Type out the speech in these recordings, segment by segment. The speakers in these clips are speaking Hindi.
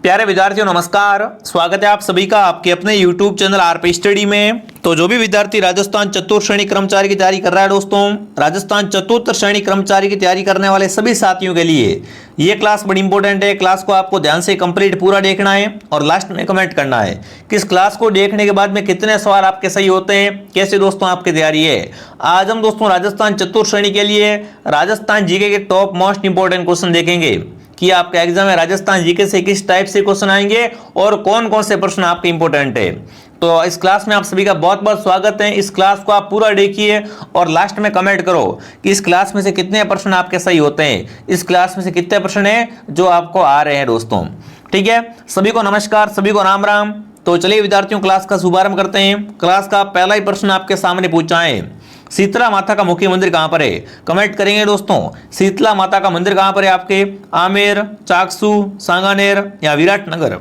प्यारे विद्यार्थियों नमस्कार। स्वागत है आप सभी का आपके अपने YouTube चैनल आरपी स्टडी में। तो जो भी विद्यार्थी राजस्थान चतुर्थ श्रेणी कर्मचारी की तैयारी कर रहा है दोस्तों, राजस्थान चतुर्थ श्रेणी कर्मचारी की तैयारी करने वाले सभी साथियों के लिए ये क्लास बड़ी इंपॉर्टेंट है। क्लास को आपको ध्यान से कंप्लीट पूरा देखना है और लास्ट में कमेंट करना है कि इस क्लास को देखने के बाद में कितने सवाल आपके सही होते हैं, कैसे दोस्तों आपकी तैयारी है। आज हम दोस्तों राजस्थान चतुर्थ श्रेणी के लिए राजस्थान जीके के टॉप मोस्ट इंपॉर्टेंट क्वेश्चन देखेंगे कि आपका एग्जाम में राजस्थान जीके से किस टाइप से क्वेश्चन आएंगे और कौन कौन से प्रश्न आपके इंपॉर्टेंट है। तो इस क्लास में आप सभी का बहुत बहुत स्वागत है। इस क्लास को आप पूरा देखिए और लास्ट में कमेंट करो कि इस क्लास में से कितने प्रश्न आपके सही होते हैं, इस क्लास में से कितने प्रश्न हैं जो आपको आ रहे हैं दोस्तों। ठीक है, सभी को नमस्कार, सभी को राम राम। तो चलिए विद्यार्थियों क्लास का शुभारंभ करते हैं। क्लास का पहला ही प्रश्न आपके सामने पूछा है, शीतला माता का मुख्य मंदिर कहां पर है। कमेंट करेंगे दोस्तों, शीतला माता का मंदिर कहां पर है आपके, आमेर, चाकसू, सांगानेर या विराटनगर।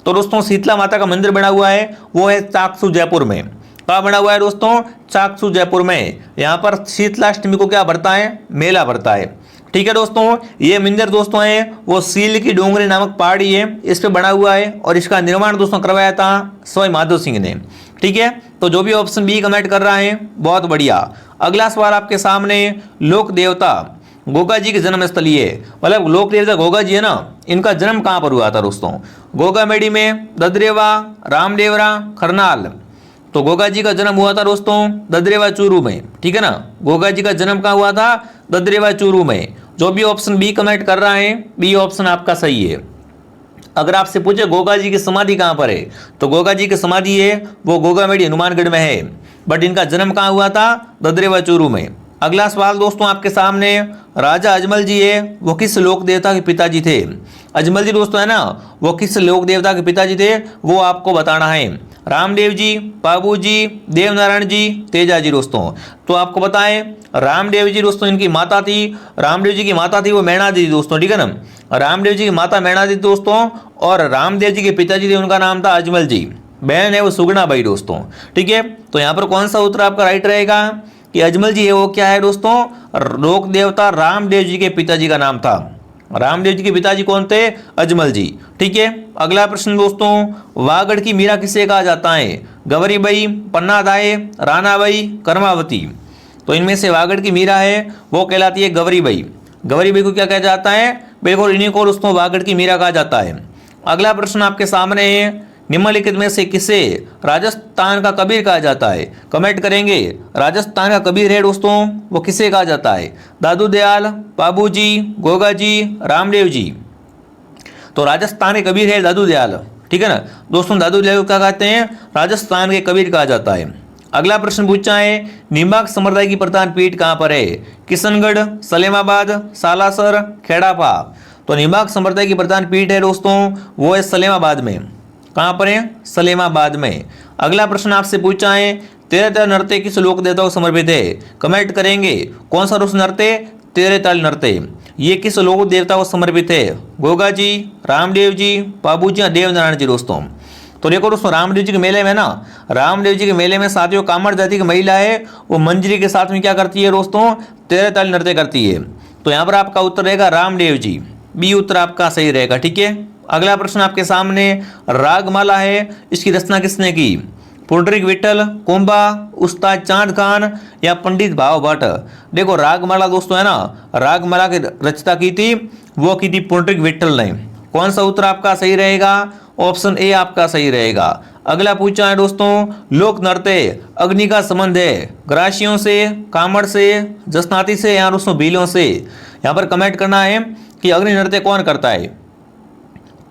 तो दोस्तों शीतला माता का मंदिर बना हुआ है वो है चाकसू जयपुर में। कहाँ बना हुआ है दोस्तों, चाकसू जयपुर में। यहाँ पर शीतलाष्टमी को क्या भरता है, मेला भरता है। ठीक है दोस्तों, ये मंदिर दोस्तों है वो सील की डोंगरी नामक पहाड़ी है, इस पे बना हुआ है और इसका निर्माण दोस्तों करवाया था सवाई माधो सिंह ने। ठीक है, तो जो भी ऑप्शन बी कमेंट कर रहा है बहुत बढ़िया। अगला सवाल आपके सामने, लोक देवता गोगा जी की जन्म स्थली है, मतलब लोक देवता गोगा जी है ना, इनका जन्म कहाँ पर हुआ था दोस्तों, गोगामेड़ी में, ददरेवा, रामदेवरा, खरनाल। तो गोगा जी का जन्म हुआ था दोस्तों ददरेवा चूरू में। ठीक है ना, गोगा जी का जन्म कहाँ हुआ था, ददरेवा चूरू में। जो भी ऑप्शन बी कमेंट कर रहा है बी ऑप्शन आपका सही है। अगर आपसे पूछे गोगा जी की समाधि कहाँ पर है, तो गोगा जी की समाधि है वो गोगामेड़ी हनुमानगढ़ में है, बट इनका जन्म कहाँ हुआ था, ददरेवा चूरू में। अगला सवाल दोस्तों आपके सामने, राजा अजमल जी है वो किस लोक देवता के पिताजी थे। अजमल जी दोस्तों है ना, वो किस लोक देवता के पिताजी थे वो आपको बताना है। रामदेव जी, बाबू जी, देवनारायण जी, तेजा जी दोस्तों। तो आपको बताएं रामदेव जी दोस्तों इनकी माता थी, रामदेव जी की माता थी वो मैणादी दोस्तों। ठीक है ना, रामदेव जी की माता मैणादी दोस्तों और रामदेव जी के पिताजी थे उनका नाम था अजमल जी, बहन है वो सुगना बाई दोस्तों। ठीक है, तो यहाँ पर कौन सा उत्तर आपका राइट रहेगा कि अजमल जी है वो क्या है दोस्तों, लोक देवता रामदेव जी के पिताजी का नाम था। रामदेव जी के पिताजी कौन थे, अजमल जी। ठीक है, अगला प्रश्न दोस्तों, वागड़ की मीरा किसे कहा जाता है, गवरीबाई, पन्नादाई, रानाबाई, कर्मावती। तो इनमें से वागड़ की मीरा है वो कहलाती है गवरीबाई। गवरीबाई को क्या कहा जाता है, बिल्कुल इन्हीं को दोस्तों वागड़ की मीरा कहा जाता है। अगला प्रश्न आपके सामने है, निम्नलिखित में से किसे राजस्थान का कबीर कहा जाता है। कमेंट करेंगे, राजस्थान का कबीर है दोस्तों वो किसे कहा जाता है, दादू दयाल, बाबू जी, गोगा जी, रामदेव जी। तो राजस्थान के कबीर है दादू दयाल। ठीक है ना दोस्तों, दादू दयाल को क्या कहते हैं, राजस्थान के कबीर कहा जाता है। अगला प्रश्न पूछा है, निम्बाक संप्रदाय की प्रधान पीठ कहाँ पर है, किशनगढ़, सलेमाबाद, सालासर, खेड़ापा। तो निम्बाक संप्रदाय की प्रधान पीठ है दोस्तों वो है सलेमाबाद में। कहाँ पर है, सलेमाबाद में। अगला प्रश्न आपसे पूछा है, 13 ताल नृत्य किस लोक देवता को समर्पित है। कमेंट करेंगे कौन सा दोस्त नृत्य, 13 ताल नृत्य ये किस लोक देवता को समर्पित है, गोगा जी, रामदेव जी, बाबू जी, देवनारायण जी दोस्तों। तो देखो दोस्तों रामदेव जी के मेले में ना, रामदेव जी के मेले में साथियों कामड़ जाति की महिला है वो मंजरी के साथ में क्या करती है दोस्तों, 13 ताल नृत्य करती है। तो यहाँ पर आपका उत्तर रहेगा रामदेव जी, बी उत्तर आपका सही रहेगा। ठीक है, अगला प्रश्न आपके सामने, रागमाला है इसकी रचना किसने की, पुंडरीक विठल, कुंभा, उस्ताद चांद खान या पंडित भाव भट्ट। देखो रागमाला दोस्तों है ना, रागमाला की रचना की थी वो की थी पुंडरीक विठल ने। कौन सा उत्तर आपका सही रहेगा, ऑप्शन ए आपका सही रहेगा। अगला पूछा है दोस्तों, लोक नृत्य अग्नि का संबंध है ग्रासियों से, कामड़ से, जसनाती से या दोस्तों भीलों से। यहाँ पर कमेंट करना है कि अग्नि नृत्य कौन करता है।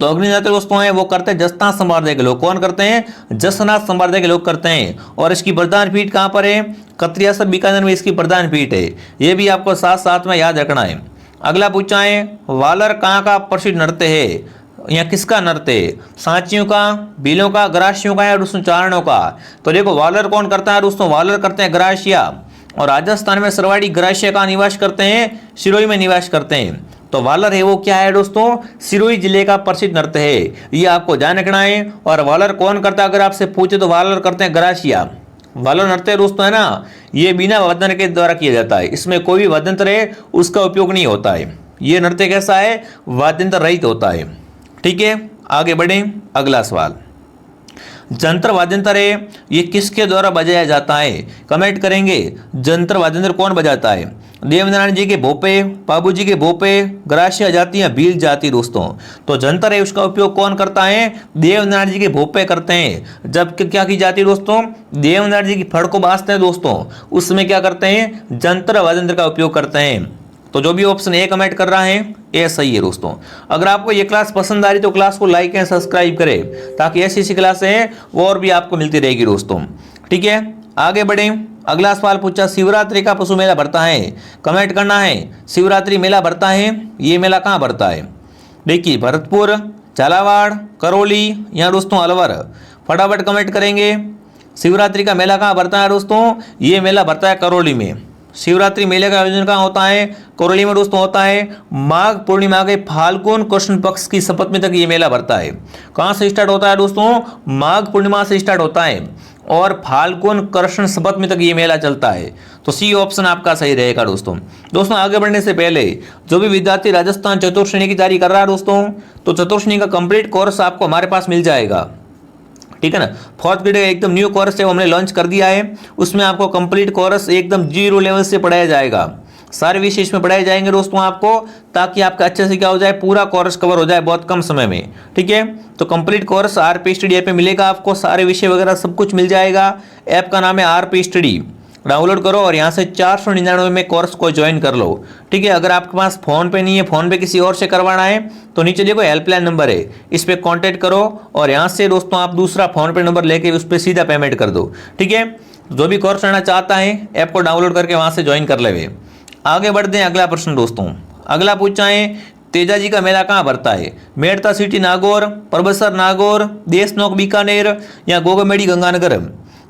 तो अग्नि नृत्य दोस्तों है वो करते हैं जसनाथ संप्रदाय के लोग। कौन करते हैं, जसनाथ संप्रदाय के लोग करते हैं। और इसकी प्रधान पीठ कहाँ पर है, कत्रियासर बीकानेर में इसकी प्रधान पीठ है। ये भी आपको साथ साथ में याद रखना है। अगला पूछा है, वालर कहाँ का प्रसिद्ध नृत्य है या किसका नृत्य है, सांचियों का, भीलों का, ग्रासियों का या दोस्तों चारणों का। तो देखो वालर कौन करता है दोस्तों, वालर करते हैं ग्रासिया, और राजस्थान में सरवाड़ी ग्रासिया का निवास करते हैं, सिरोही में निवास करते हैं। तो वालर है वो क्या है दोस्तों, सिरोही जिले का प्रसिद्ध नृत्य है, ये आपको ध्यान रखना है। और वालर कौन करता है अगर आपसे पूछे तो वालर करते हैं ग्रासिया। वालर नृत्य दोस्तों है ना, ये बिना वादन के द्वारा किया जाता है, इसमें कोई भी वाद्यंत्र है उसका उपयोग नहीं होता है। ये नृत्य कैसा है, वाद्यंत्र रहित होता है। ठीक है, आगे बढ़ें, अगला सवाल, जंतर वाद्यंत्र है ये किसके द्वारा बजाया जाता है? कमेंट करेंगे जंतर वाद्यंत्र कौन बजाता है? देवनारायण जी के भोपे, बाबू जी के भोपे, ग्रासिया जाति या भील जाति दोस्तों। तो जंतर है उसका उपयोग कौन करता है? देवनारायण जी के भोपे करते हैं। जब क्या की जाती है दोस्तों? देवनारायण जी की फड़ को बांधते हैं दोस्तों, उसमें क्या करते हैं? जंतर वाद्यंत्र का उपयोग करते हैं। तो जो भी ऑप्शन ए कमेंट कर रहा है ये सही है दोस्तों। अगर आपको ये क्लास पसंद आ रही तो क्लास को लाइक एंड सब्सक्राइब करें ताकि ऐसी क्लासें हैं वो और भी आपको मिलती रहेगी दोस्तों। ठीक है, आगे बढ़ें, अगला सवाल पूछा, शिवरात्रि का पशु मेला भरता है? कमेंट करना है शिवरात्रि मेला भरता है, ये मेला कहाँ भरता है? देखिए भरतपुर, झालावाड़, करौली या दोस्तों अलवर। फटाफट कमेंट करेंगे शिवरात्रि का मेला कहाँ भरता है दोस्तों? ये मेला भरता है करौली में। शिवरात्रि मेले का आयोजन कहाँ होता है? करौली में दोस्तों होता है। माघ पूर्णिमा के फाल्गुन कृष्ण पक्ष की सप्तमी तक ये मेला भरता है। कहाँ से स्टार्ट होता है दोस्तों? माघ पूर्णिमा से स्टार्ट होता है और फाल्गुन कृष्ण सप्तमी तक ये मेला चलता है। तो सी ऑप्शन आपका सही रहेगा दोस्तों। दोस्तों आगे बढ़ने से पहले जो भी विद्यार्थी राजस्थान चतुर्थ श्रेणी की तैयारी कर रहा है दोस्तों, तो चतुर्थ श्रेणी का कंप्लीट कोर्स आपको हमारे पास मिल जाएगा। ठीक है ना, फोर्थ ग्रेड एकदम न्यू कोर्स है वो हमने लॉन्च कर दिया है। उसमें आपको कंप्लीट कोर्स एकदम 0 लेवल से पढ़ाया जाएगा। सारे विषय इसमें पढ़ाए जाएंगे दोस्तों आपको, ताकि आपका अच्छे से क्या हो जाए, पूरा कोर्स कवर हो जाए बहुत कम समय में। ठीक है, तो complete course RP study app पे मिलेगा आपको, सारे विषय वगैरह सब कुछ मिल जाएगा। ऐप का नाम है आरपी स्टडी, डाउनलोड करो और यहाँ से 499 में कोर्स को ज्वाइन कर लो। ठीक है, अगर आपके पास फोन पे नहीं है, फोन पे किसी और से करवाना है, तो नीचे देखो हेल्पलाइन नंबर है, इस पे कांटेक्ट करो और यहाँ से दोस्तों आप दूसरा फोन पे नंबर लेके उस पर सीधा पेमेंट कर दो। ठीक है, जो भी कोर्स लेना चाहता है ऐप को डाउनलोड करके वहाँ से ज्वाइन कर ले। आगे बढ़ते हैं, अगला प्रश्न दोस्तों, अगला पूछा है तेजा जी का मेला कहाँ भरता है? मेड़ता सिटी नागौर, परबसर नागौर, देशनोक बीकानेर या गोगमेड़ी गंगानगर।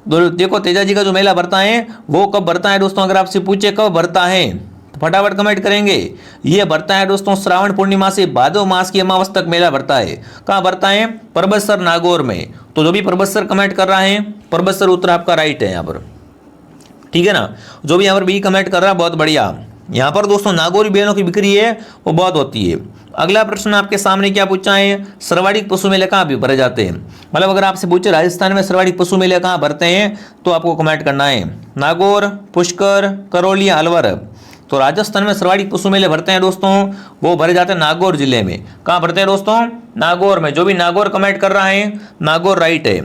देखो तेजा जी का जो मेला भरता है वो कब भरता है दोस्तों? अगर आपसे पूछे कब भरता है तो फटाफट कमेंट करेंगे। ये भरता है दोस्तों श्रावण पूर्णिमा से भादव मास की अमावस तक मेला भरता है। कहाँ भरता है? परबसर नागौर में। तो जो भी परबसर कमेंट कर रहा है, परबसर उत्तर आपका राइट है यहाँ पर। ठीक है ना, जो भी यहाँ पर बी कमेंट कर रहा है बहुत बढ़िया। यहाँ पर दोस्तों नागौरी बहनों की बिक्री है वो बहुत होती है। अगला प्रश्न आपके सामने क्या पूछा है? सर्वाधिक पशु मेले कहाँ भी भरे जाते हैं? मतलब अगर आपसे पूछे राजस्थान में सर्वाधिक पशु मेले कहाँ भरते हैं तो आपको कमेंट करना है नागौर, पुष्कर, करौली या अलवर। तो राजस्थान में सर्वाधिक पशु मेले भरते हैं दोस्तों, वो भरे जाते हैं नागौर जिले में। कहाँ भरते हैं दोस्तों? नागौर में। जो भी नागौर कमेंट कर रहा है नागौर राइट है।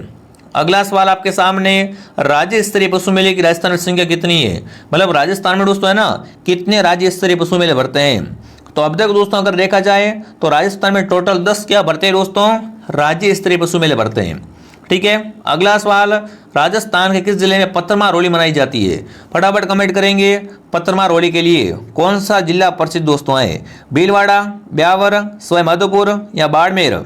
अगला सवाल आपके सामने, राज्य स्तरीय पशु मेले की राजस्थान में संख्या कितनी है? मतलब राजस्थान में दोस्तों है ना, कितने राज्य स्तरीय पशु मेले भरते हैं? तो अब तक दोस्तों अगर देखा जाए तो राजस्थान में टोटल 10 क्या भरते हैं दोस्तों? राज्य स्तरीय पशु मेले भरते हैं। ठीक है, अगला सवाल, राजस्थान के किस जिले में पत्थरमार होली मनाई जाती है? फटाफट कमेंट करेंगे पत्थरमार होली के लिए कौन सा जिला प्रसिद्ध दोस्तों है? भीलवाड़ा, ब्यावर, सवाई माधोपुर या बाड़मेर।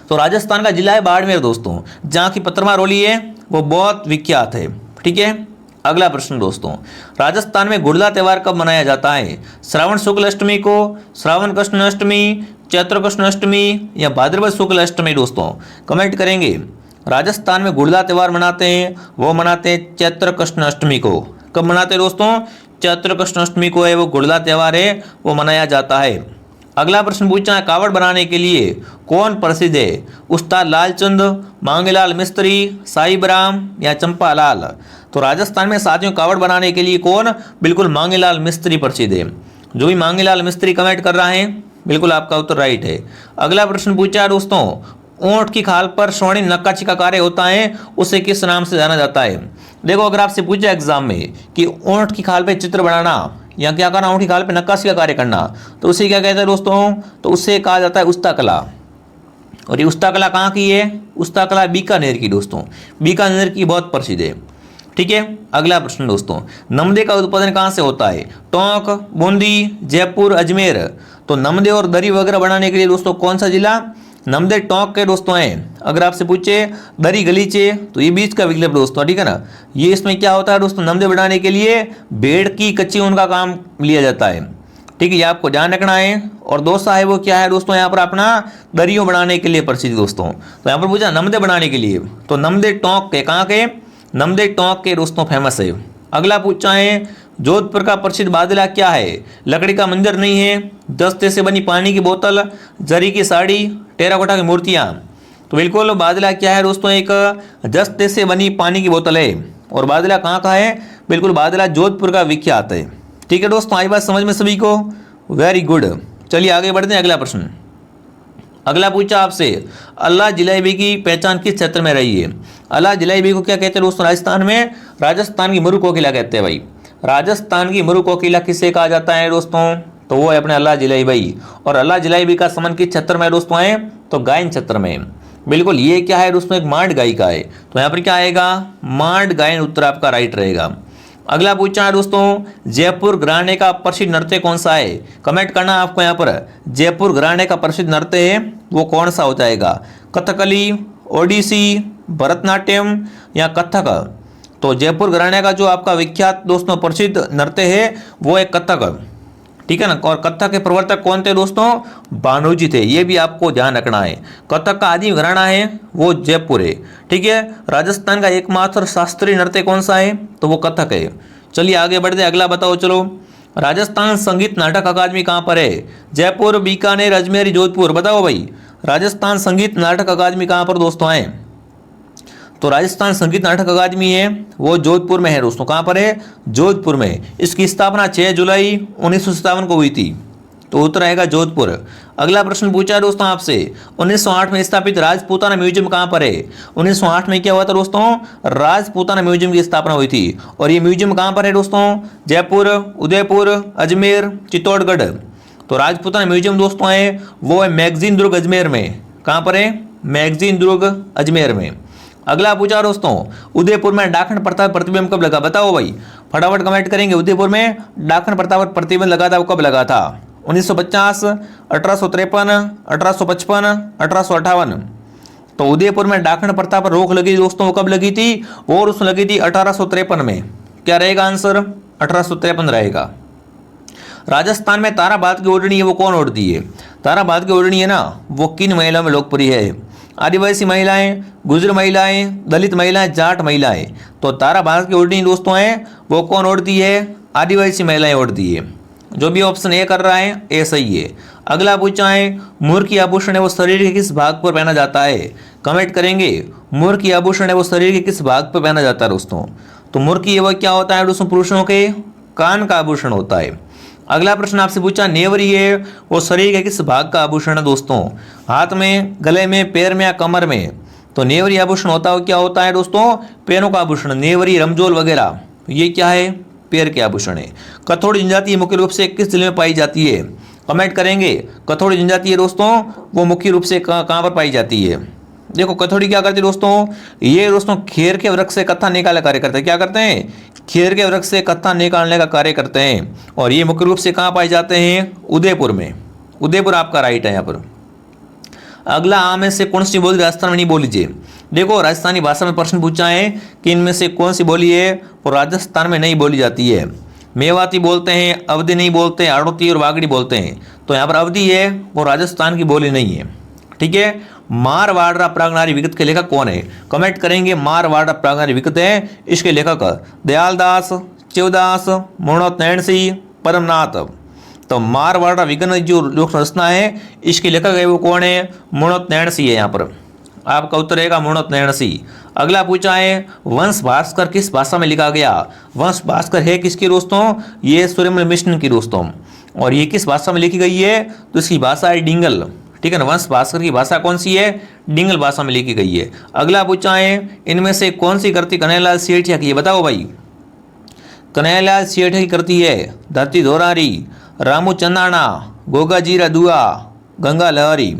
तो राजस्थान का जिला है बाड़मेर दोस्तों, जहाँ की पत्थरमार होली है वो बहुत विख्यात है। ठीक है, अगला प्रश्न दोस्तों, राजस्थान में गुड़ला त्यौहार कब मनाया जाता है? श्रावण शुक्ल अष्टमी को, श्रावण कृष्ण अष्टमी, चैत्र कृष्ण अष्टमी या भाद्रपद शुक्ल अष्टमी दोस्तों। कमेंट करेंगे। राजस्थान में गुड़ला त्यौहार मनाते हैं वो मनाते हैं चैत्र कृष्ण अष्टमी को। कब मनाते हैं दोस्तों? चैत्र कृष्ण अष्टमी को है वो गुड़ला त्यौहार है वो मनाया जाता है। अगला प्रश्न पूछा है, कावड़ बनाने के लिए कौन प्रसिद्ध है? उस्ताद लालचंद, मांगेलाल मिस्त्री, साहिबराम या चंपालाल। तो राजस्थान में साथियों कावड़ बनाने के लिए कौन? बिल्कुल मांगेलाल मिस्त्री प्रसिद्ध है। जो भी मांगेलाल मिस्त्री कमेंट कर रहा है बिल्कुल आपका उत्तर राइट है। अगला प्रश्न पूछा है दोस्तों, ऊंट की खाल पर स्वर्णिम नक्काशी का कार्य होता है उसे किस नाम से जाना जाता है? देखो अगर आपसे पूछा एग्जाम में कि ऊंट की खाल पे चित्र बनाना या क्या करना, ऊंट की खाल पे नक्काशी का कार्य करना, तो उसे क्या कहते हैं दोस्तों? तो उससे कहा जाता है उस्ता कला। और ये उस्ता कला कहाँ की है? उस्ता कला बीकानेर की दोस्तों, बीकानेर की बहुत प्रसिद्ध है। ठीक है, अगला प्रश्न दोस्तों, नमदे का उत्पादन कहाँ से होता है? टोंक, बूंदी, जयपुर, अजमेर। तो नमदे और दरी वगैरह बनाने के लिए दोस्तों कौन सा जिला? नमदे टोंक के दोस्तों हैं। अगर आपसे पूछे दरी गलीचे तो ये बीच का विकल्प दोस्तों। ठीक है ना, ये इसमें क्या होता है दोस्तों? नमदे बनाने के लिए भेड़ की कच्ची ऊन का काम लिया जाता है। ठीक है, ये आपको ध्यान रखना है। और दोसा है वो क्या है दोस्तों? यहाँ पर अपना दरियों बनाने के लिए प्रसिद्ध दोस्तों। तो यहाँ पर पूछा नमदे बनाने के लिए, तो नमदे टोंक के, कहाँ के? नमदे टोंक के दोस्तों फेमस है। अगला पूछा है, जोधपुर का प्रसिद्ध बादला क्या है? लकड़ी का मंदिर नहीं है, दस्ते से बनी पानी की बोतल, जरी की साड़ी, टेराकोटा की मूर्तियाँ। तो बिल्कुल बादला क्या है दोस्तों, एक जस्ते से बनी पानी की बोतल है। और बादला कहाँ का है, बिल्कुल बादला जोधपुर का विख्यात है। ठीक है दोस्तों, आई बात समझ में सभी को, वेरी गुड। चलिए आगे बढ़ते हैं, अगला प्रश्न। अगला पूछा आपसे, अल्लाह जलेबी की पहचान किस क्षेत्र में रही है। अल्लाह जलेबी को क्या कहते हैं दोस्तों, राजस्थान में राजस्थान की मुरु कोकिला कहते हैं भाई। राजस्थान की मुरु कोकिला किसे कहा जाता है दोस्तों, तो वो है अपने अल्लाह जलेबी। और अल्लाह जलेबी का समन किस क्षेत्र में है दोस्तों है, तो गायन क्षेत्र में। बिल्कुल ये क्या है दोस्तों, एक मांड गायिका है। तो यहाँ पर क्या आएगा, मांड गायन, उत्तर आपका राइट रहेगा। अगला पूछा है दोस्तों, जयपुर घराने का प्रसिद्ध नृत्य कौन सा है। कमेंट करना आपको यहाँ पर, जयपुर घराने का प्रसिद्ध नृत्य है वो कौन सा हो जाएगा, कथकली, ओडिसी, भरतनाट्यम या कथक। तो जयपुर घराने का जो आपका विख्यात दोस्तों प्रसिद्ध नृत्य है वो है कथक। ठीक है ना। और कथक के प्रवर्तक कौन थे दोस्तों, भानोजी थे। ये भी आपको ध्यान रखना है। कथक का आदि घराना है वो जयपुर है। ठीक है। राजस्थान का एकमात्र शास्त्रीय नृत्य कौन सा है, तो वो कथक है। चलिए आगे बढ़ते, अगला बताओ। चलो, राजस्थान संगीत नाटक अकादमी कहाँ पर है, जयपुर, बीकानेर, अजमेर, जोधपुर। बताओ भाई, राजस्थान संगीत नाटक अकादमी कहाँ पर दोस्तों है, तो राजस्थान संगीत नाटक अकादमी है वो जोधपुर में है दोस्तों। कहाँ पर है, जोधपुर में। इसकी स्थापना 6 जुलाई 1957 को हुई थी। तो उत्तर आएगा जोधपुर। अगला प्रश्न पूछा है दोस्तों आपसे, 1908 में स्थापित राजपूताना म्यूजियम कहाँ पर है। 1908 में क्या हुआ था दोस्तों, राजपूताना म्यूजियम की स्थापना हुई थी। और ये म्यूजियम कहाँ पर है दोस्तों, जयपुर, उदयपुर, अजमेर, चित्तौड़गढ़। तो राजपूताना म्यूजियम दोस्तों है वो है मैगजीन दुर्ग अजमेर में। कहाँ पर है, मैगजीन दुर्ग अजमेर में। अगला पूछा दोस्तों, उदयपुर में डाकन प्रताप प्रतिबंध कब लगा। बताओ भाई, फटाफट कमेंट करेंगे। उदयपुर में डाकन प्रताप प्रतिबंध लगा था वो कब लगा था, 1950, 1853, 1855, 1858। तो उदयपुर में डाकन प्रताप पर रोक लगी दोस्तों, वो कब लगी थी, और उसमें लगी थी 1853 में। क्या रहेगा आंसर, 1853 रहेगा। राजस्थान में ताराबाद की ओढ़नी है वो कौन ओढ़ती है। ताराबाद की ओढ़नी है ना वो किन महिलाओं में लोकप्रिय है, आदिवासी महिलाएं, गुजर महिलाएं, दलित महिलाएं, जाट महिलाएं। तो ताराबाद की ओढ़नी दोस्तों है वो कौन ओढ़ती है, आदिवासी महिलाएं ओढ़ती है। जो भी ऑप्शन ए कर रहा है ए सही है। अगला पूछा है, मुर की आभूषण है वो शरीर के किस भाग पर पहना जाता है। कमेंट करेंगे, मुर की आभूषण है वो शरीर के किस भाग पर पहना जाता है दोस्तों। तो मुर की वो क्या होता है दोस्तों, पुरुषों के कान का आभूषण होता है। अगला प्रश्न आपसे पूछा, नेवरी है वो शरीर के किस भाग का आभूषण है दोस्तों, हाथ में, गले में, पैर में या कमर में। तो नेवरी आभूषण होता है क्या होता है दोस्तों, पैरों का आभूषण, नेवरी, रमजोल वगैरह। ये क्या है, पैर के आभूषण है। कथोड़ी जनजाति मुख्य रूप से किस जिले में पाई जाती है। कमेंट करेंगे, कथोड़ी जनजाति है दोस्तों वो मुख्य रूप से कहाँ पर पाई जाती है। देखो कथोड़ी क्या करती है दोस्तों, ये दोस्तों खेर के वृक्ष से कत्था निकालने का कार्य करते हैं। क्या करते हैं, खेर के वृक्ष से कत्था निकालने का कार्य करते हैं। और ये मुख्य रूप से कहाँ पाए जाते हैं, उदयपुर में। उदयपुर आपका राइट है यहाँ पर। अगला, आम में से कौन सी बोली राजस्थान में नहीं बोली जाए। देखो राजस्थानी भाषा में प्रश्न पूछा है कि इनमें से कौन सी बोली है वो राजस्थान में नहीं बोली जाती है। मेवाती बोलते हैं, अवधी नहीं बोलते, हाड़ौती और वागड़ी बोलते हैं। तो यहाँ पर अवधी है वो राजस्थान की बोली नहीं है। ठीक है। मारवाड़ा प्रागनारी विगत के लेखक कौन है। कमेंट करेंगे, मारवाड़ा प्रागनारी विगत है इसके लेखक दयालदास, चिवदास, मुणोत नैन सिंह, परमनाथ। तो मारवाड़ा विगन जो लोक रचना है इसके लेखक है वो कौन है, मुणोत नैन सिंह है। यहाँ पर आपका उत्तर रहेगा मुणोत नैन सिंह। अगला पूछा है, वंश भास्कर किस भाषा में लिखा गया। वंश भास्कर है किसकी दोस्तों, ये सूर्यमल मिशन की दोस्तों। और ये किस भाषा में लिखी गई है, तो इसकी भाषा है डिंगल। ठीक है ना। वंश भास्कर की भाषा कौन सी है, डिंगल भाषा में लिखी गई है। अगला पूछा है, इनमें से कौन सी कृति कन्हैयालाल सेठिया की है। बताओ भाई, कन्हैयालाल सेठिया की कृति है धरती धोरारी, रामू चंदाना, गोगा जीरा दुआ, गंगा लहरी।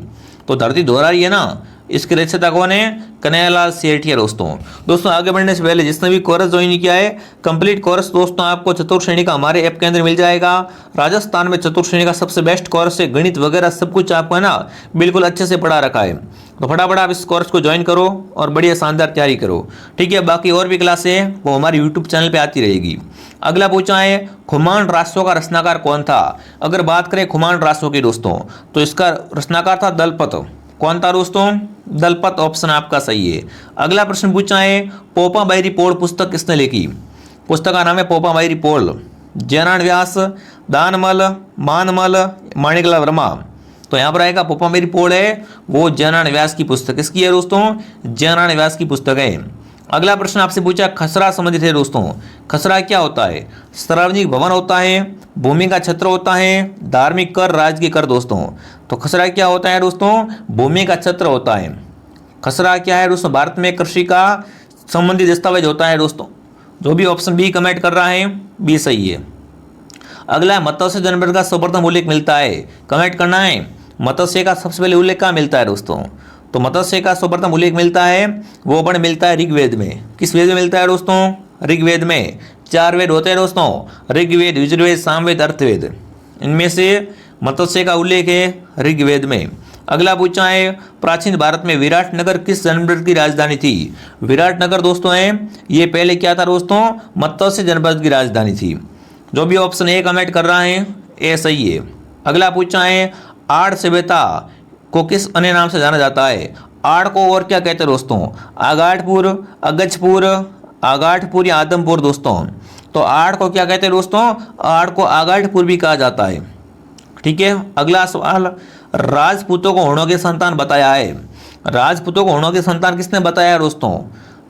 तो धरती धोरारी है ना, इसकी रचयिता कौन है, कन्हैयालाल सेठिया दोस्तों आगे बढ़ने से पहले जिसने भी कोर्स ज्वाइन किया है, कंप्लीट कोर्स दोस्तों आपको चतुर्थ श्रेणी का हमारे ऐप के अंदर मिल जाएगा। राजस्थान में चतुर्थ श्रेणी का सबसे बेस्ट कोर्स है, गणित वगैरह सब कुछ आपको है ना बिल्कुल अच्छे से पढ़ा रखा है। तो फटाफट आप इस कोर्स को ज्वाइन करो और बढ़िया शानदार तैयारी करो। ठीक है। बाकी और भी क्लासें हैं वो हमारे यूट्यूब चैनल पर आती रहेगी। अगला पूछा है, खुमान रासों का रचनाकार कौन था। अगर बात करें खुमान रासों की दोस्तों, तो इसका रचनाकार था दलपत। कौन था दोस्तों, दलपत ऑप्शन आपका सही है। अगला प्रश्न पूछा है, पोपा बाई रिपोर्ट पुस्तक किसने लिखी। पुस्तक का नाम है पोपा बाई रिपोर्ट। जयनारायण व्यास, दानमल, मानमल, माणिकलाल वर्मा। तो यहाँ पर आएगा पोपामेरी पोड़ है वो जयनारायण व्यास की पुस्तक, किसकी है दोस्तों? जयनारायण व्यास की पुस्तक है। अगला प्रश्न आपसे पूछा खसरा संबंधित है दोस्तों। खसरा क्या होता है? सार्वजनिक भवन होता है, भूमि का छत्र होता है, धार्मिक कर, राजकीय कर दोस्तों। तो खसरा क्या होता है दोस्तों? भूमि का छत्र होता है। खसरा क्या है दोस्तों? भारत में कृषि का संबंधित दस्तावेज होता है दोस्तों। जो भी ऑप्शन बी कमेंट कर रहा है बी सही है। अगला है मत्स्य जनपद का सर्वप्रथम उल्लेख मिलता है, कमेंट करना है। मत्स्य का सबसे पहले उल्लेख कहाँ मिलता है दोस्तों? तो मत्स्य का सर्वप्रथम उल्लेख मिलता है वो अपन मिलता है ऋग्वेद में। किस वेद में मिलता है दोस्तों? ऋग्वेद में। 4 वेद होते हैं दोस्तों, ऋग्वेद, यजुर्वेद, सामवेद, अर्थवेद। इनमें से मत्स्य का उल्लेख है ऋग्वेद में। अगला पूछा है प्राचीन भारत में विराटनगर किस जनपद की राजधानी थी? विराटनगर दोस्तों है ये पहले क्या था दोस्तों? मत्स्य जनपद की राजधानी थी। जो भी ऑप्शन ए कमेंट कर रहा है ए सही है। अगला पूछा है आड़ सभ्यता को किस अन्य नाम से जाना जाता है? आड़ को और क्या कहते हैं दोस्तों? आगाठपुर, अगजपुर, आगाठपुर या आदमपुर दोस्तों। तो आड़ को क्या कहते हैं दोस्तों? आड़ को आगाठपुर भी कहा जाता है। ठीक है। अगला सवाल राजपूतों को होड़ों के संतान बताया है। राजपूतों को होड़ों के संतान किसने बताया है दोस्तों?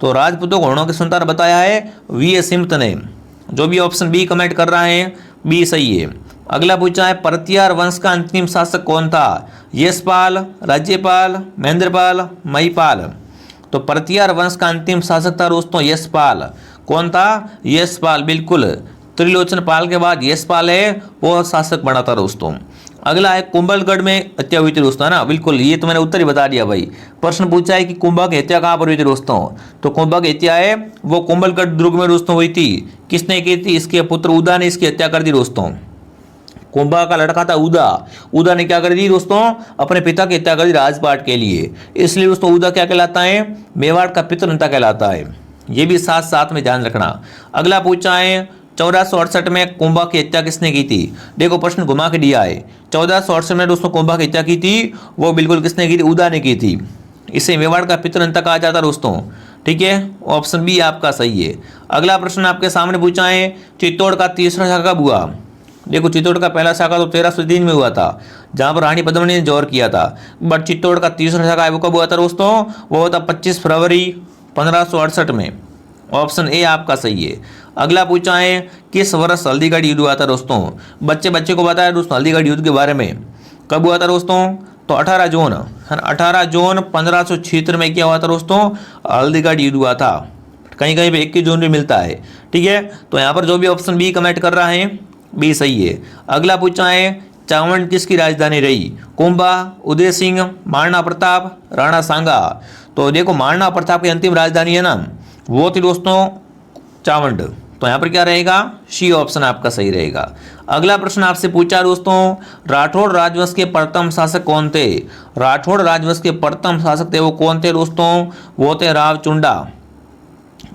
तो राजपूतों को होड़ों के संतान बताया है वी सिमत ने। जो भी ऑप्शन बी कमेंट कर रहा है बी सही है। अगला पूछा है परतियार वंश का अंतिम शासक कौन था? यशपाल, राज्यपाल, महेंद्रपाल, महिपाल। तो परतियार वंश का अंतिम शासक था दोस्तों यशपाल। कौन था? यशपाल, बिल्कुल। त्रिलोचन पाल के बाद यशपाल है वो शासक बना था दोस्तों। अगला है कुंभलगढ़ में हत्या हुई थी दोस्तों, है ना? बिल्कुल, ये तो मैंने उत्तर ही बता दिया भाई। प्रश्न पूछा है कि कुंभा की हत्या कहाँ पर हुई थी दोस्तों? तो कुंभा की हत्या है वो कुंभलगढ़ दुर्ग में दोस्तों हुई थी। किसने की थी? इसके पुत्र उदा ने इसकी हत्या कर दी दोस्तों। कुंभा का लड़का था उदा। उदा ने क्या कर दी दोस्तों? अपने पिता की हत्या कर दी राजपाट के लिए। इसलिए दोस्तों उदा क्या कहलाता है? मेवाड़ का पितृनेता कहलाता है। ये भी साथ साथ में ध्यान रखना। अगला पूछा है 1468 में कुंभा की हत्या किसने की थी? देखो प्रश्न घुमा के दिया है। 1468 में दोस्तों कुंभा की हत्या की थी वो बिल्कुल किसने की थी? उदा ने की थी। इसे मेवाड़ का पितृनेता कहा जाता दोस्तों। ठीक है, ऑप्शन बी आपका सही है। अगला प्रश्न आपके सामने पूछा है चित्तौड़ का तीसरा शाखा कब हुआ? देखो चित्तौड़ का पहला शाखा तो 1303 में हुआ था जहां पर रानी पद्मिनी ने जोर किया था। बट चित्तौड़ का तीसरा शाखा है वो कब हुआ था दोस्तों? वो हुआ था 25 फरवरी 1568 में। ऑप्शन ए आपका सही है। अगला पूछा है किस वर्ष हल्दीघाटी युद्ध हुआ था दोस्तों? बच्चे को बताया दोस्तों हल्दीघाटी युद्ध के बारे में। कब हुआ था दोस्तों? तो 18 जून 1576 में क्या हुआ था दोस्तों? हल्दीघाटी युद्ध हुआ था। कहीं कहीं पे 21 जून भी मिलता है। ठीक है, तो यहाँ पर जो भी ऑप्शन बी कमेंट कर रहा है बी सही है। अगला पूछा है चावंड किसकी राजधानी रही? कुंभा, उदय सिंह, महाराणा प्रताप, राणा सांगा। तो देखो महाराणा प्रताप की अंतिम राजधानी है ना वो थी दोस्तों चावंड। तो यहाँ पर क्या रहेगा? सी ऑप्शन आपका सही रहेगा। अगला प्रश्न आपसे पूछा दोस्तों राठौड़ राजवंश के प्रथम शासक कौन थे? राठौड़ राजवंश के प्रथम शासक थे वो कौन थे दोस्तों? वो थे रावचुंडा।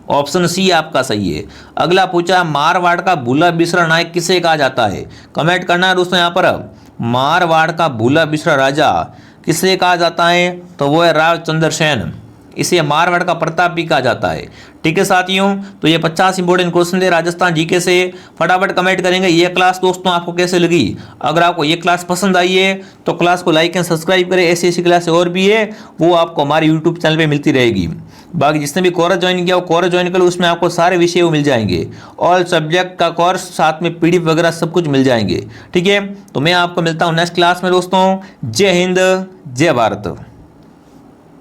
ऑप्शन सी आपका सही है। अगला पूछा मारवाड़ का भूला बिसरा नायक किसे कहा जाता है? कमेंट करना है दोस्तों। यहाँ पर मारवाड़ का भूला बिसरा राजा किसे कहा जाता है? तो वो है रावचंद्र सेन। इसे मारवाड़ का प्रताप भी कहा जाता है। ठीक है साथियों, तो ये 50 इंपोर्टेंट क्वेश्चन थे राजस्थान जीके से। फटाफट कमेंट करेंगे ये क्लास दोस्तों आपको कैसे लगी। अगर आपको ये क्लास पसंद आई है तो क्लास को लाइक एंड सब्सक्राइब करें। ऐसी क्लास और भी है वो आपको हमारे यूट्यूब चैनल पे मिलती रहेगी। बाकी जिसने भी कोर्स ज्वाइन किया वो कोर्स ज्वाइन कर लो, उसमें आपको सारे विषय वो मिल जाएंगे। ऑल सब्जेक्ट का कोर्स साथ में पीडीएफ वगैरह सब कुछ मिल जाएंगे। ठीक है, तो मैं आपको मिलता हूँ नेक्स्ट क्लास में दोस्तों। जय हिंद, जय भारत।